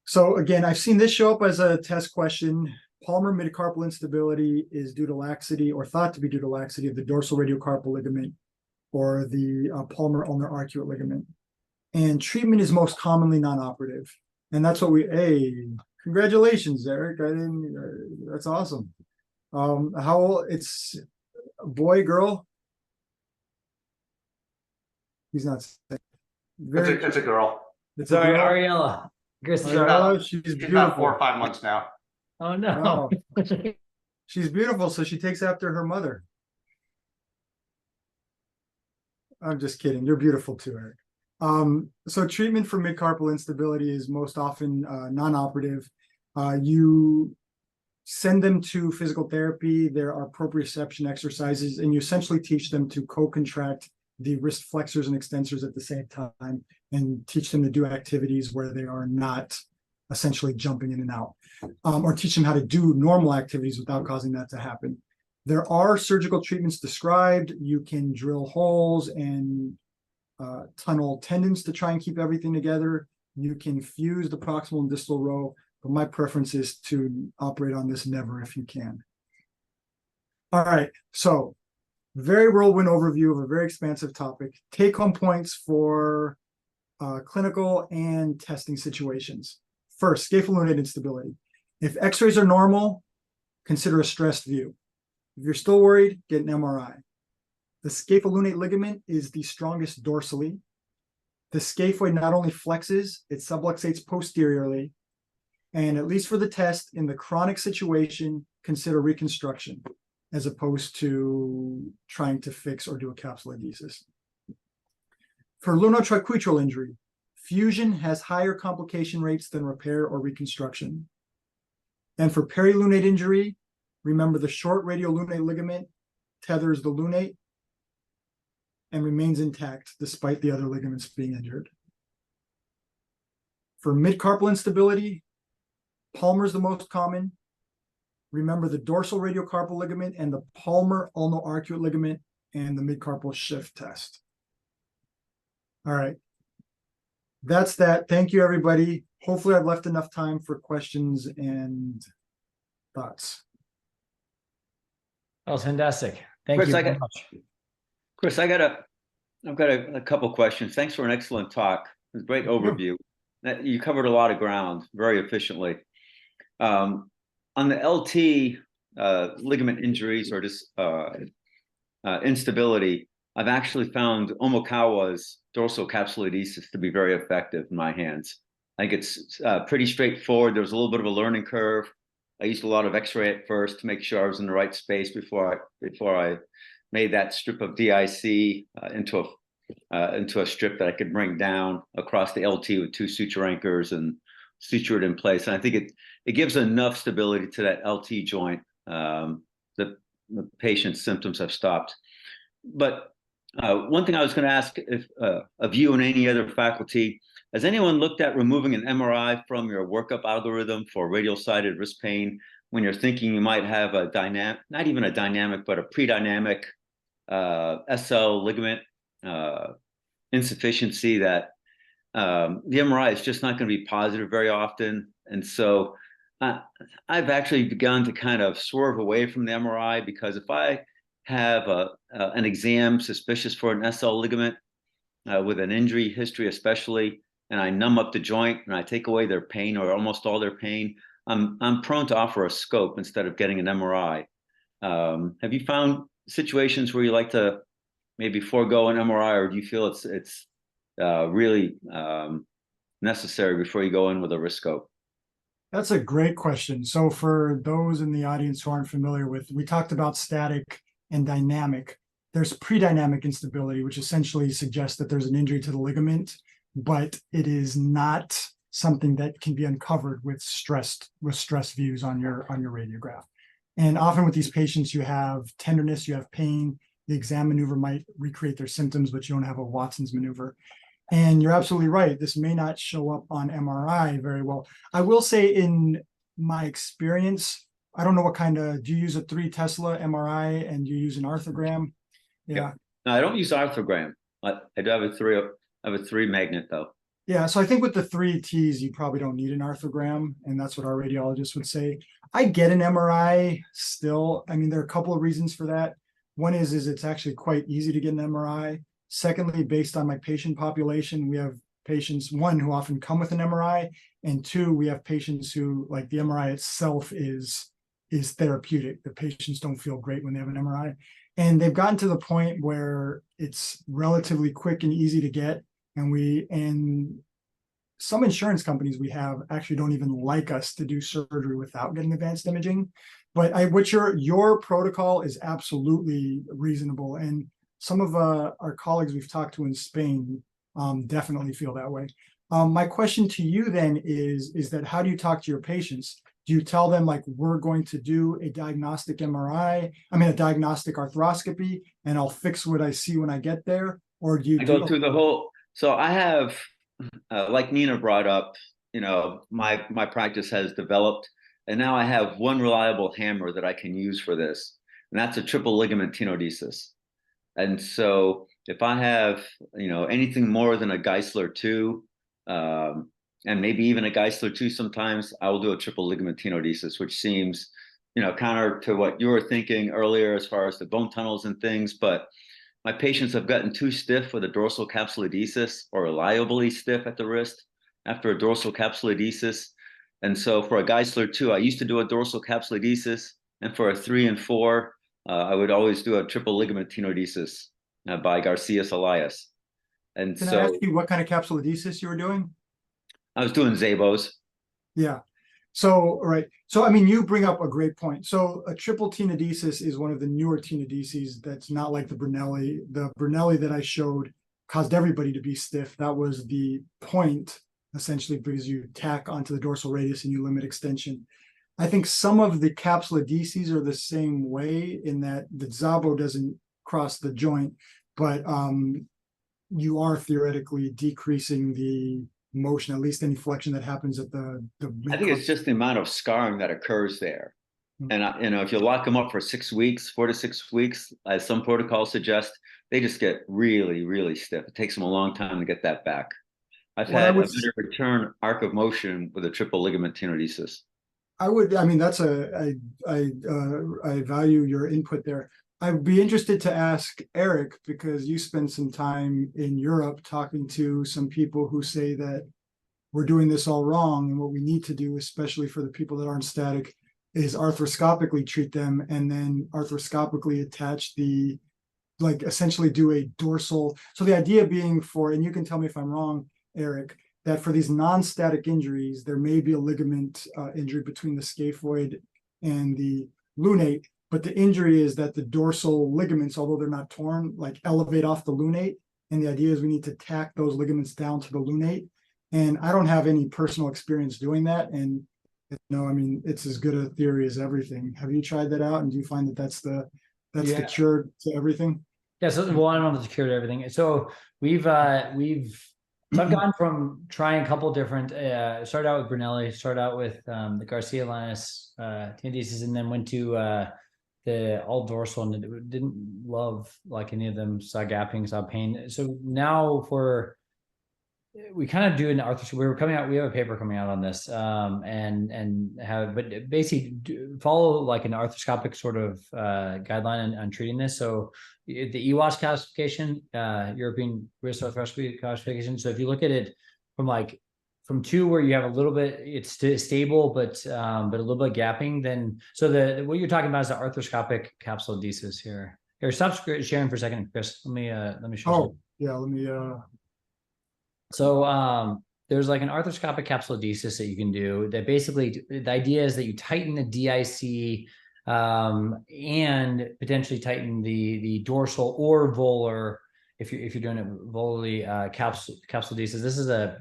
B: So again, I've seen this show up as a test question. Palmar metacarpal instability is due to laxity or thought to be due to laxity of the dorsal radiocarpal ligament or the palmar ulnar arcuate ligament. And treatment is most commonly non-operative. And that's what hey, congratulations, Eric. That's awesome. How old? It's a boy, girl? He's not saying.
C: It's a girl.
B: It's
A: Sorry,
B: a girl.
A: Ariella.
C: She's
B: She's
C: about
B: beautiful.
C: 4 or 5 months now.
A: Oh no.
B: She's beautiful, so she takes after her mother. I'm just kidding. You're beautiful too, Eric. So treatment for midcarpal instability is most often non-operative. You send them to physical therapy. There are proprioception exercises, and you essentially teach them to co-contract the wrist flexors and extensors at the same time and teach them to do activities where they are not essentially jumping in and out, or teach them how to do normal activities without causing that to happen. There are surgical treatments described. You can drill holes and tunnel tendons to try and keep everything together. You can fuse the proximal and distal row, but my preference is to operate on this never if you can. All right, so very whirlwind overview of a very expansive topic. Take-home points for clinical and testing situations. First, scapholunate instability. If x-rays are normal, consider a stressed view. If you're still worried, get an MRI. The scapholunate ligament is the strongest dorsally. The scaphoid not only flexes, it subluxates posteriorly. And at least for the test, in the chronic situation, consider reconstruction as opposed to trying to fix or do a capsule adhesis. For lunotriquetral injury, fusion has higher complication rates than repair or reconstruction. And for perilunate injury, remember the short radiolunate ligament tethers the lunate and remains intact despite the other ligaments being injured. For midcarpal instability, palmar is the most common. Remember the dorsal radiocarpal ligament and the palmar ulnar arcuate ligament and the midcarpal shift test. All right. That's that. Thank you, everybody. Hopefully I've left enough time for questions and thoughts.
A: That was fantastic. Thank
G: Chris,
A: you very much.
G: Chris, I've got a couple questions. Thanks for an excellent talk. It was a great overview. You covered a lot of ground very efficiently. On the LT, ligament injuries or just instability, I've actually found Omokawa's dorsal capsulodesis to be very effective in my hands. I think it's pretty straightforward. There was a little bit of a learning curve. I used a lot of X-ray at first to make sure I was in the right space before I made that strip of DIC into a strip that I could bring down across the LT with 2 suture anchors and suture it in place. And I think it gives enough stability to that LT joint that the patient's symptoms have stopped. But one thing I was going to ask if of you and any other faculty, has anyone looked at removing an MRI from your workup algorithm for radial-sided wrist pain when you're thinking you might have a dynamic, not even a dynamic, but a pre-dynamic SL ligament insufficiency that the MRI is just not going to be positive very often? And so I've actually begun to kind of swerve away from the MRI, because if I have an exam suspicious for an SL ligament with an injury history especially, and I numb up the joint and I take away their pain or almost all their pain, I'm prone to offer a scope instead of getting an MRI. Have you found situations where you like to maybe forego an MRI, or do you feel it's really necessary before you go in with a wrist scope?
B: That's a great question. So for those in the audience who aren't familiar with, we talked about static and dynamic. There's pre-dynamic instability, which essentially suggests that there's an injury to the ligament, but it is not something that can be uncovered with stress views on your radiograph. And often with these patients, you have tenderness, you have pain. The exam maneuver might recreate their symptoms, but you don't have a Watson's maneuver. And you're absolutely right. This may not show up on MRI very well. I will say, in my experience, I don't know what kind of, do you use a 3 Tesla MRI and you use an arthrogram? Yeah.
G: No, I don't use arthrogram. I do have a 3 magnet though.
B: Yeah, so I think with the 3 Ts, you probably don't need an arthrogram, and that's what our radiologist would say. I get an MRI still. I mean, there are a couple of reasons for that. One is it's actually quite easy to get an MRI. Secondly, based on my patient population, we have patients, 1, who often come with an MRI, and 2, we have patients who, like, the MRI itself is therapeutic. The patients don't feel great when they have an MRI. And they've gotten to the point where it's relatively quick and easy to get. And some insurance companies we have actually don't even like us to do surgery without getting advanced imaging. But what your protocol is absolutely reasonable. And some of our colleagues we've talked to in Spain definitely feel that way. My question to you then is that how do you talk to your patients? Do you tell them, like, we're going to do a diagnostic MRI, a diagnostic arthroscopy, and I'll fix what I see when I get there? Or do you
G: go through the whole, so I have, like Nina brought up, my practice has developed, and now I have one reliable hammer that I can use for this, and that's a triple ligament tenodesis. And so if I have, anything more than a Geisler 2, and maybe even a Geisler 2 sometimes, I will do a triple ligament tenodesis, which seems, counter to what you were thinking earlier as far as the bone tunnels and things. But my patients have gotten too stiff with a dorsal capsulodesis, or reliably stiff at the wrist after a dorsal capsulodesis. And so for a Geisler 2, I used to do a dorsal capsulodesis, and for a 3 and 4, I would always do a triple ligament tenodesis by Garcias Elias. And
B: Can
G: so
B: I ask you what kind of capsulodesis you were doing?
G: I was doing Zabos.
B: Yeah. So, right. So, you bring up a great point. So a triple tenodesis is one of the newer tenodeses that's not like the Brunelli. The Brunelli that I showed caused everybody to be stiff. That was the point, essentially, because you tack onto the dorsal radius and you limit extension. I think some of the capsulodeses are the same way, in that the Zabo doesn't cross the joint, but you are theoretically decreasing the motion, at least any flexion that happens at the
G: I think it's just the amount of scarring that occurs there. And if you lock them up for 6 weeks, 4 to 6 weeks, as some protocols suggest, they just get really, really stiff. It takes them a long time to get that back. I've had a better return arc of motion with a triple ligament tenodesis.
B: That's I value your input there. I'd be interested to ask Eric, because you spent some time in Europe talking to some people who say that we're doing this all wrong, and what we need to do, especially for the people that aren't static, is arthroscopically treat them and then arthroscopically attach the, like essentially do a dorsal. So the idea being for, and you can tell me if I'm wrong, Eric, that for these non-static injuries, there may be a ligament injury between the scaphoid and the lunate, but the injury is that the dorsal ligaments, although they're not torn, like elevate off the lunate. And the idea is we need to tack those ligaments down to the lunate. And I don't have any personal experience doing that. And I mean, it's as good a theory as everything. Have you tried that out? And do you find that that's the
A: Yeah.
B: cure to everything?
A: Yeah, so well, I don't know if it's cured everything. So so I've gone from trying a couple different started out with Brunelli, started out with the Garcia Linus tendinous, and then went to the all dorsal and didn't love like any of them, saw gapping, saw pain. So now we kind of do an arthroscopic. We have a paper coming out on this, and have, but basically follow like an arthroscopic sort of guideline on treating this. So the EWAS classification, European Wrist Arthroscopy classification. So if you look at it from 2 where you have a little bit, it's stable, but a little bit gapping, then so what you're talking about is the arthroscopic capsulodesis here. Here, stop sharing for a second, Chris. Let me show you.
B: Oh, yeah, let me
A: So there's like an arthroscopic capsulodesis that you can do that basically the idea is that you tighten the DIC and potentially tighten the dorsal or volar if you're doing it volarly capsulodesis. This is a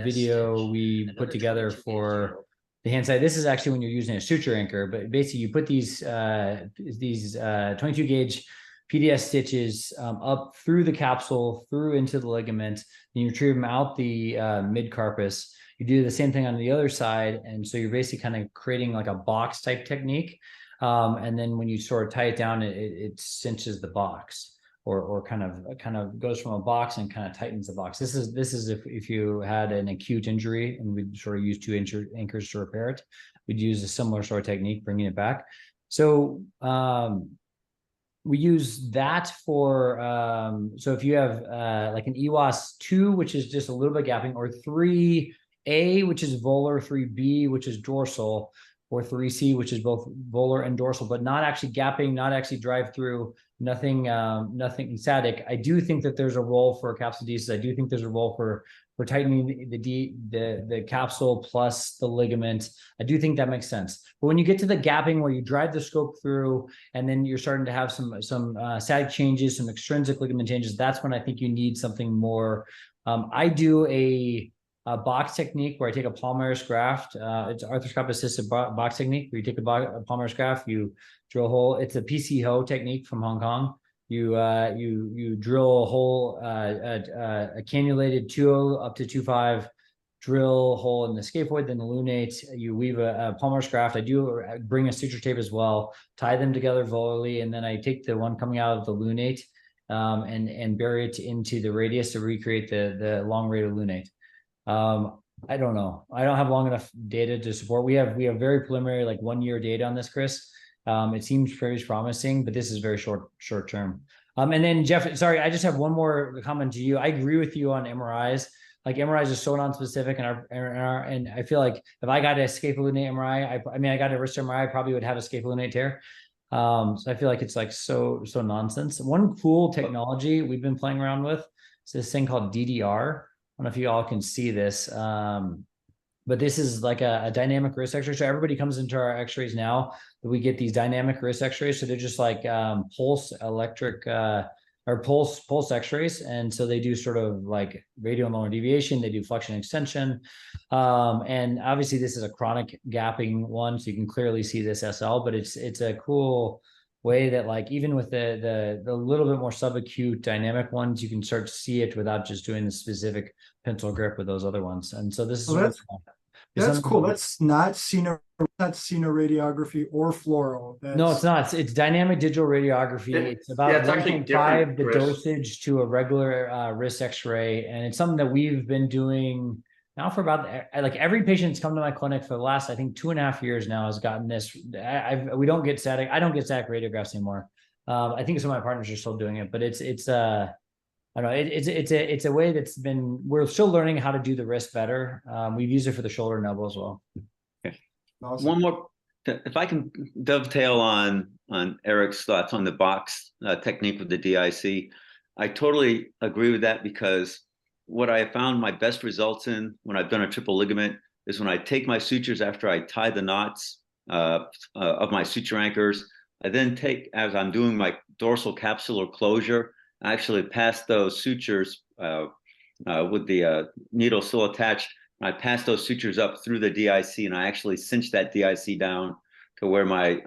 A: video we put together for the hand side. This is actually when you're using a suture anchor, but basically you put these 22 gauge PDS stitches up through the capsule, through into the ligament, and you retrieve them out the mid carpus. You do the same thing on the other side, and so you're basically kind of creating like a box type technique. And then when you sort of tie it down, it cinches the box, or kind of goes from a box and kind of tightens the box. This is if you had an acute injury and we'd sort of use 2 anchors to repair it, we'd use a similar sort of technique, bringing it back. So we use that for so if you have like an EWAS 2, which is just a little bit gapping, or 3A, which is volar, 3B, which is dorsal, or 3C, which is both volar and dorsal, but not actually gapping, not actually drive through, nothing static. I do think that there's a role for capsulodesis. I do think there's a role for tightening the capsule plus the ligament. I do think that makes sense. But when you get to the gapping where you drive the scope through and then you're starting to have some static changes, some extrinsic ligament changes, that's when I think you need something more. I do a box technique where I take a palmaris graft. It's arthroscopic assisted box technique where you take a palmaris graft, you drill a hole. It's a PC Ho technique from Hong Kong. You drill a hole, a cannulated 2.0 up to 2.5 drill hole in the scaphoid, then the lunate. You weave a palmaris graft. I do bring a suture tape as well, tie them together volarly, and then I take the one coming out of the lunate and bury it into the radius to recreate the long radial lunate. I don't know. I don't have long enough data to support. We have very preliminary, like 1 year data on this, Chris. It seems very promising, but this is very short term. And then Jeff, sorry, I just have one more comment to you. I agree with you on MRIs. Like MRIs are so non-specific, and I feel like if I got a scapholunate MRI, I got a wrist MRI, I probably would have a scapholunate tear. So I feel like it's like so nonsense. One cool technology we've been playing around with is this thing called DDR. I don't know if you all can see this, but this is like a dynamic wrist X-ray. So everybody comes into our X-rays now. We get these dynamic wrist X-rays. So they're just like pulse electric or pulse X-rays, and so they do sort of like radial and lower deviation. They do flexion extension, and obviously this is a chronic gapping one, so you can clearly see this SL. But it's a cool way that like even with the little bit more subacute dynamic ones, you can start to see it without just doing the specific pencil grip with those other ones. And so this is
B: that's cool. That's not radiography or fluoro.
A: No, it's not. It's dynamic digital radiography. It's about 1.5 the dosage to a regular wrist X-ray, and it's something that we've been doing now for about like every patient's come to my clinic for the last, I think, 2.5 years now has gotten this. We don't get static. I don't get static radiographs anymore. I think some of my partners are still doing it, but it's I don't know. It's a way that's been, we're still learning how to do the wrist better. We've used it for the shoulder and elbow as well.
G: Okay.
B: Awesome.
G: if I can dovetail on Eric's thoughts on the box technique with the DIC, I totally agree with that, because what I have found my best results in when I've done a triple ligament is when I take my sutures after I tie the knots of my suture anchors. I then take, as I'm doing my dorsal capsular closure, I actually pass those sutures with the needle still attached. I pass those sutures up through the DIC, and I actually cinch that DIC down to where my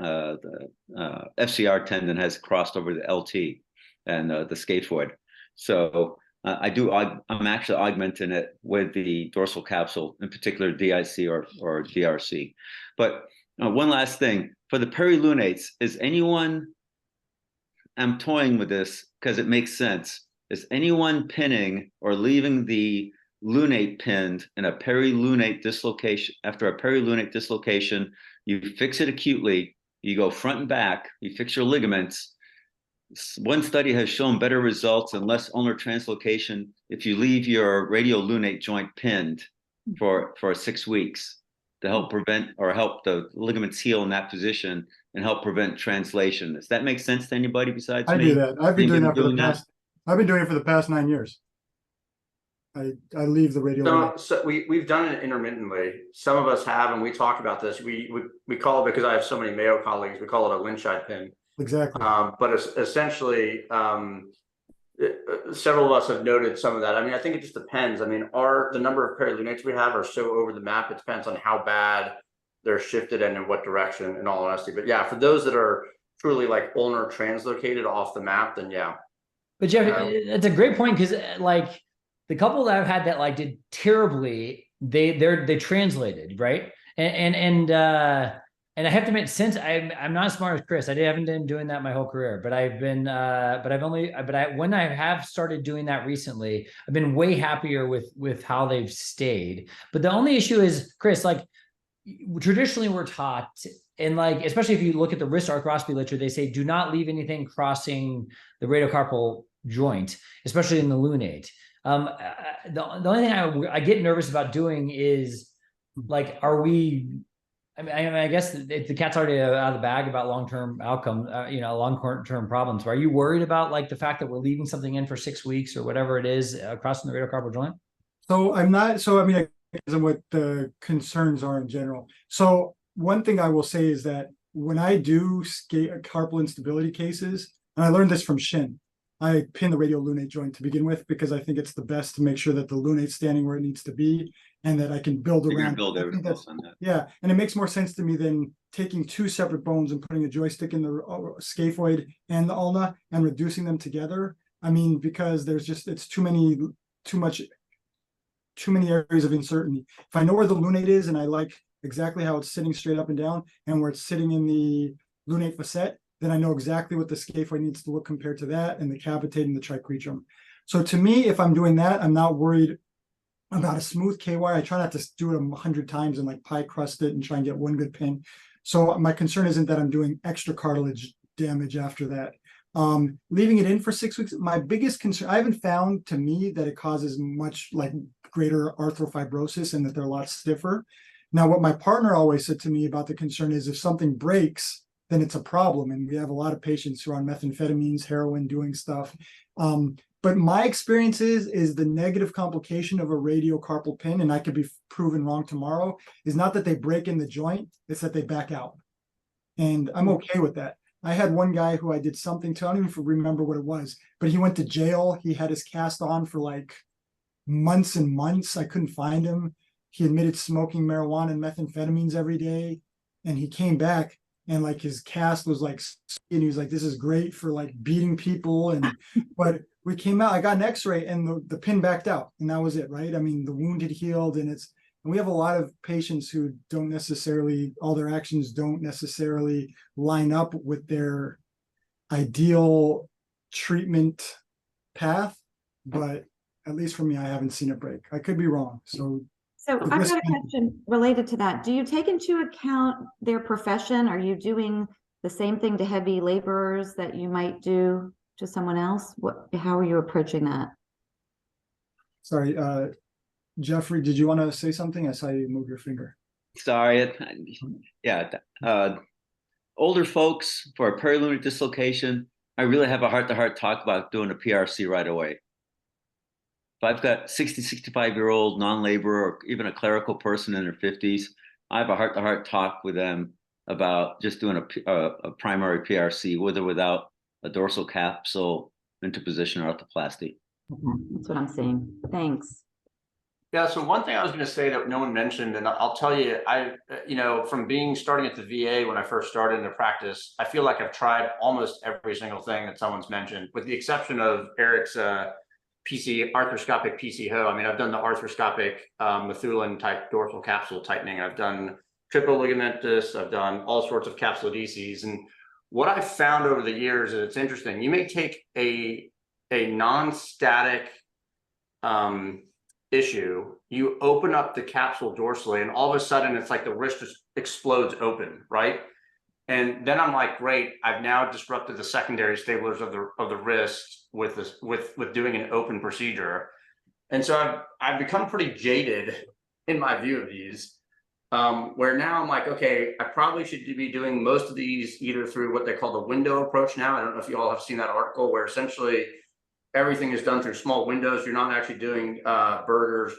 G: FCR tendon has crossed over the LT and the scaphoid. So I'm actually augmenting it with the dorsal capsule, in particular DIC or DRC. But one last thing, for the perilunates, is anyone, I'm toying with this because it makes sense, is anyone pinning or leaving the lunate pinned in a perilunate dislocation? After a perilunate dislocation, you fix it acutely, you go front and back, you fix your ligaments. One study has shown better results and less ulnar translocation if you leave your radiolunate joint pinned for 6 weeks to help prevent or help the ligaments heal in that position and help prevent translation. Does that make sense to anybody besides me?
B: I do that. I've been doing that for the
G: that?
B: past. I've been doing it for the past 9 years. I leave the radial.
C: So we've done it intermittently. Some of us have, and we talk about this. We call it, because I have so many Mayo colleagues, we call it a Lynchite pin.
B: Exactly.
C: But it's essentially, several of us have noted some of that. I mean, I think it just depends. I mean, the number of perilunates we have are so over the map. It depends on how bad they're shifted and in what direction, in all honesty. But yeah, for those that are truly like ulnar translocated off the map, then yeah.
A: But Jeff, it's a great point, because like the couple that I've had that like did terribly, they translated, right? And I have to admit, since I'm not as smart as Chris, I haven't been doing that my whole career, but when I have started doing that recently, I've been way happier with how they've stayed. But the only issue is, Chris, like traditionally we're taught, and like, especially if you look at the wrist arthroscopy literature, they say, do not leave anything crossing the radiocarpal joint, especially in the lunate. The only thing I get nervous about doing is like, are we, I mean, I guess the cat's already out of the bag about long-term outcome, long-term problems. Are you worried about like the fact that we're leaving something in for 6 weeks or whatever it is crossing the radiocarpal joint?
B: So I'm not. So I mean, what the concerns are in general. So one thing I will say is that when I do carpal instability cases, and I learned this from Shin, I pin the radiolunate joint to begin with, because I think it's the best to make sure that the lunate's standing where it needs to be, and that I can build around.
G: Build everything else on that.
B: Yeah, and it makes more sense to me than taking 2 separate bones and putting a joystick in the scaphoid and the ulna and reducing them together. I mean, because there's just, it's too many areas of uncertainty. If I know where the lunate is and I like exactly how it's sitting straight up and down, and where it's sitting in the lunate facet, then I know exactly what the scaphoid needs to look compared to that, and the cavitate and the tricretrum. So to me, if I'm doing that, I'm not worried about a smooth K-wire. I try not to do it 100 times and like pie crust it and try and get one good pin. So my concern isn't that I'm doing extra cartilage damage after that. Leaving it in for 6 weeks, my biggest concern, I haven't found to me that it causes much like greater arthrofibrosis and that they're a lot stiffer. Now, what my partner always said to me about the concern is if something breaks, then it's a problem. And we have a lot of patients who are on methamphetamines, heroin, doing stuff. But my experience is the negative complication of a radiocarpal pin, and I could be proven wrong tomorrow, is not that they break in the joint, it's that they back out. And I'm okay with that. I had one guy who I did something to, I don't even remember what it was, but he went to jail. He had his cast on for like months and months. I couldn't find him. He admitted smoking marijuana and methamphetamines every day. And he came back, and like his cast was like, and he was like, this is great for like beating people. And, but we came out, I got an x-ray, and the pin backed out, and that was it, right? I mean, the wound had healed, and we have a lot of patients who don't necessarily, all their actions don't necessarily line up with their ideal treatment path. But at least for me, I haven't seen it break. I could be wrong. So
D: I've got a question related to that. Do you take into account their profession? Are you doing the same thing to heavy laborers that you might do to someone else? How are you approaching that?
B: Sorry, Jeffrey, did you want to say something? I saw you move your finger.
G: Sorry. Yeah. Older folks for a perilunar dislocation, I really have a heart-to-heart talk about doing a PRC right away. If I've got 60, 65-year-old non-laborer or even a clerical person in their 50s, I have a heart-to-heart talk with them about just doing a primary PRC with or without a dorsal capsule interposition arthroplasty.
D: That's what I'm saying. Thanks.
C: Yeah, so one thing I was going to say that no one mentioned, and I'll tell you, from starting at the VA when I first started in the practice, I feel like I've tried almost every single thing that someone's mentioned, with the exception of Eric's arthroscopic PC-HO. I mean, I've done the arthroscopic Methuen type dorsal capsule tightening. I've done triple ligamentous. I've done all sorts of capsulodeces. And what I've found over the years, and it's interesting, you may take a non-static issue, you open up the capsule dorsally, and all of a sudden it's like the wrist just explodes open, right? And then I'm like, great, I've now disrupted the secondary stablers of the wrist with doing an open procedure. And so I've become pretty jaded in my view of these, where now I'm like, okay, I probably should be doing most of these either through what they call the window approach now. I don't know if you all have seen that article, where essentially everything is done through small windows. You're not actually doing burgers,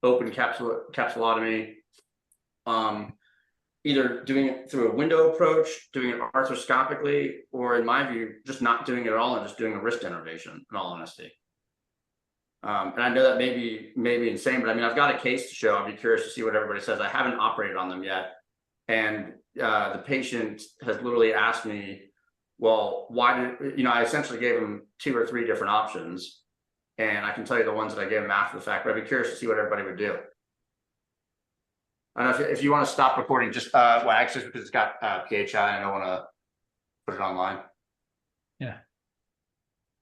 C: open capsulotomy. Either doing it through a window approach, doing it arthroscopically, or in my view, just not doing it at all and just doing a wrist innervation, in all honesty. And I know that may be insane, but I mean, I've got a case to show. I'll be curious to see what everybody says. I haven't operated on them yet. And the patient has literally asked me, well, why did, I essentially gave him 2 or 3 different options. And I can tell you the ones that I gave him after the fact, but I'd be curious to see what everybody would do. I don't know if you want to stop recording, just actually because it's got PHI and I don't want to put it online.
A: Yeah.